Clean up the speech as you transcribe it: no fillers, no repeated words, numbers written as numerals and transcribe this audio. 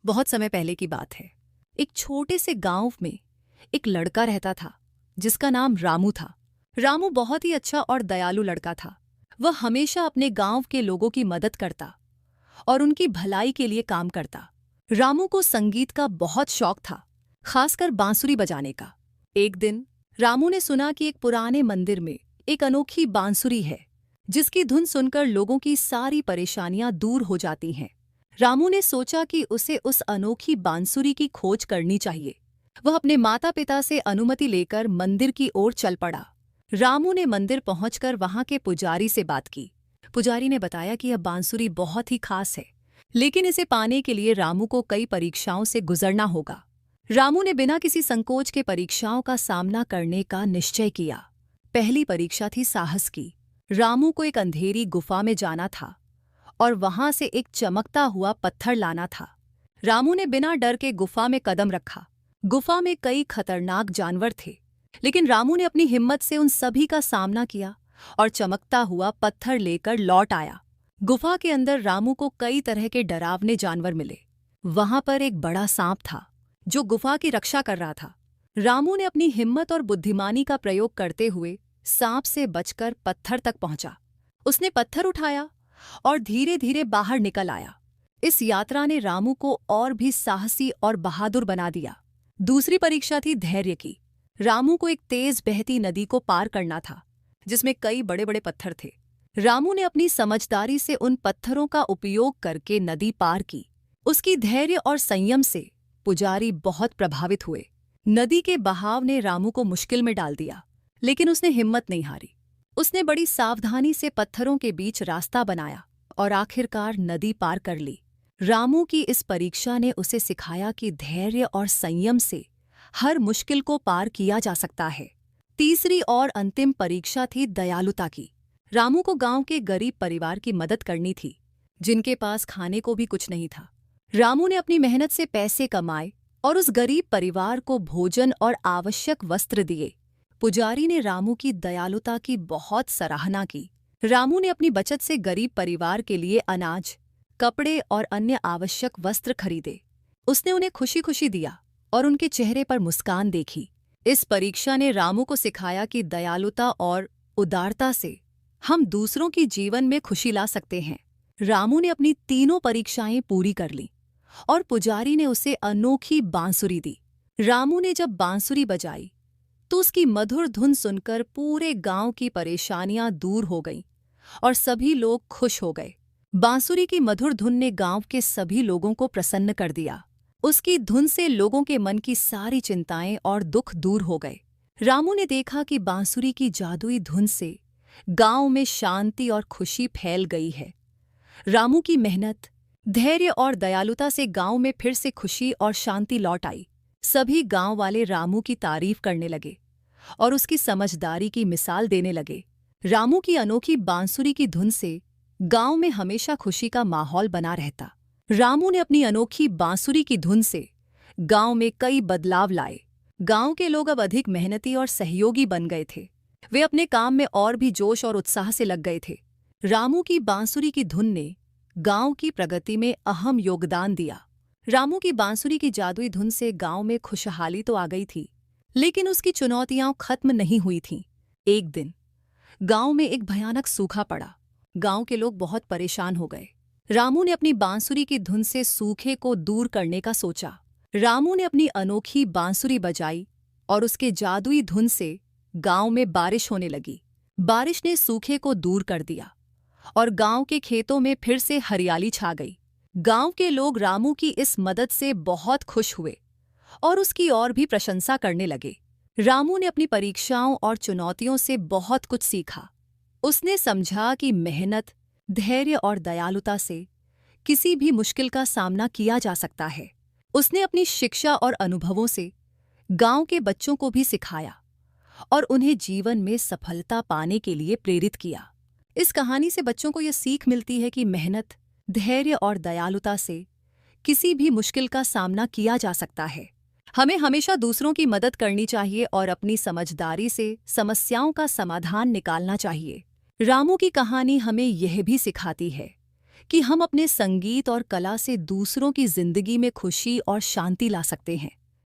बहुत समय पहले की बात है। एक छोटे से गांव में एक लड़का रहता था जिसका नाम रामू था। रामू बहुत ही अच्छा और दयालु लड़का था। वह हमेशा अपने गांव के लोगों की मदद करता और उनकी भलाई के लिए काम करता। रामू को संगीत का बहुत शौक था, खासकर बांसुरी बजाने का। एक दिन रामू ने सुना कि एक पुराने मंदिर में एक अनोखी बांसुरी है जिसकी धुन सुनकर लोगों की सारी परेशानियां दूर हो जाती हैं। रामू ने सोचा कि उसे उस अनोखी बांसुरी की खोज करनी चाहिए। वह अपने माता पिता से अनुमति लेकर मंदिर की ओर चल पड़ा। रामू ने मंदिर पहुंचकर वहां के पुजारी से बात की। पुजारी ने बताया कि यह बांसुरी बहुत ही खास है, लेकिन इसे पाने के लिए रामू को कई परीक्षाओं से गुजरना होगा। रामू ने बिना किसी संकोच के परीक्षाओं का सामना करने का निश्चय किया। पहली परीक्षा थी साहस की। रामू को एक अंधेरी गुफा में जाना था और वहां से एक चमकता हुआ पत्थर लाना था। रामू ने बिना डर के गुफा में कदम रखा। गुफा में कई खतरनाक जानवर थे, लेकिन रामू ने अपनी हिम्मत से उन सभी का सामना किया और चमकता हुआ पत्थर लेकर लौट आया। गुफा के अंदर रामू को कई तरह के डरावने जानवर मिले। वहां पर एक बड़ा सांप था जो गुफा की रक्षा कर रहा था। रामू ने अपनी हिम्मत और बुद्धिमानी का प्रयोग करते हुए सांप से बचकर पत्थर तक पहुंचा। उसने पत्थर उठाया और धीरे धीरे बाहर निकल आया। इस यात्रा ने रामू को और भी साहसी और बहादुर बना दिया। दूसरी परीक्षा थी धैर्य की। रामू को एक तेज बहती नदी को पार करना था जिसमें कई बड़े बड़े पत्थर थे। रामू ने अपनी समझदारी से उन पत्थरों का उपयोग करके नदी पार की। उसकी धैर्य और संयम से पुजारी बहुत प्रभावित हुए। नदी के बहाव ने रामू को मुश्किल में डाल दिया, लेकिन उसने हिम्मत नहीं हारी। उसने बड़ी सावधानी से पत्थरों के बीच रास्ता बनाया और आखिरकार नदी पार कर ली। रामू की इस परीक्षा ने उसे सिखाया कि धैर्य और संयम से हर मुश्किल को पार किया जा सकता है। तीसरी और अंतिम परीक्षा थी दयालुता की। रामू को गांव के गरीब परिवार की मदद करनी थी, जिनके पास खाने को भी कुछ नहीं था। रामू ने अपनी मेहनत से पैसे कमाए और उस गरीब परिवार को भोजन और आवश्यक वस्त्र दिए। पुजारी ने रामू की दयालुता की बहुत सराहना की। रामू ने अपनी बचत से गरीब परिवार के लिए अनाज, कपड़े और अन्य आवश्यक वस्त्र खरीदे। उसने उन्हें खुशी खुशी दिया और उनके चेहरे पर मुस्कान देखी। इस परीक्षा ने रामू को सिखाया कि दयालुता और उदारता से हम दूसरों की जीवन में खुशी ला सकते हैं। रामू ने अपनी तीनों परीक्षाएं पूरी कर लीं और पुजारी ने उसे अनोखी बांसुरी दी। रामू ने जब बांसुरी बजाई तो उसकी मधुर धुन सुनकर पूरे गांव की परेशानियां दूर हो गईं और सभी लोग खुश हो गए। बांसुरी की मधुर धुन ने गांव के सभी लोगों को प्रसन्न कर दिया। उसकी धुन से लोगों के मन की सारी चिंताएं और दुख दूर हो गए। रामू ने देखा कि बांसुरी की जादुई धुन से गांव में शांति और खुशी फैल गई है। रामू की मेहनत, धैर्य और दयालुता से गांव में फिर से खुशी और शांति लौट आई। सभी गांव वाले रामू की तारीफ करने लगे और उसकी समझदारी की मिसाल देने लगे। रामू की अनोखी बांसुरी की धुन से गांव में हमेशा खुशी का माहौल बना रहता। रामू ने अपनी अनोखी बांसुरी की धुन से गांव में कई बदलाव लाए। गांव के लोग अब अधिक मेहनती और सहयोगी बन गए थे। वे अपने काम में और भी जोश और उत्साह से लग गए थे। रामू की बांसुरी की धुन ने गांव की प्रगति में अहम योगदान दिया। रामू की बांसुरी की जादुई धुन से गांव में खुशहाली तो आ गई थी, लेकिन उसकी चुनौतियां खत्म नहीं हुई थीं। एक दिन गांव में एक भयानक सूखा पड़ा। गांव के लोग बहुत परेशान हो गए। रामू ने अपनी बांसुरी की धुन से सूखे को दूर करने का सोचा। रामू ने अपनी अनोखी बांसुरी बजाई और उसके जादुई धुन से गांव में बारिश होने लगी। बारिश ने सूखे को दूर कर दिया और गांव के खेतों में फिर से हरियाली छा गई। गांव के लोग रामू की इस मदद से बहुत खुश हुए और उसकी और भी प्रशंसा करने लगे। रामू ने अपनी परीक्षाओं और चुनौतियों से बहुत कुछ सीखा। उसने समझा कि मेहनत, धैर्य और दयालुता से किसी भी मुश्किल का सामना किया जा सकता है। उसने अपनी शिक्षा और अनुभवों से गांव के बच्चों को भी सिखाया और उन्हें जीवन में सफलता पाने के लिए प्रेरित किया। इस कहानी से बच्चों को यह सीख मिलती है कि मेहनत, धैर्य और दयालुता से किसी भी मुश्किल का सामना किया जा सकता है। हमें हमेशा दूसरों की मदद करनी चाहिए और अपनी समझदारी से समस्याओं का समाधान निकालना चाहिए। रामू की कहानी हमें यह भी सिखाती है कि हम अपने संगीत और कला से दूसरों की जिंदगी में खुशी और शांति ला सकते हैं।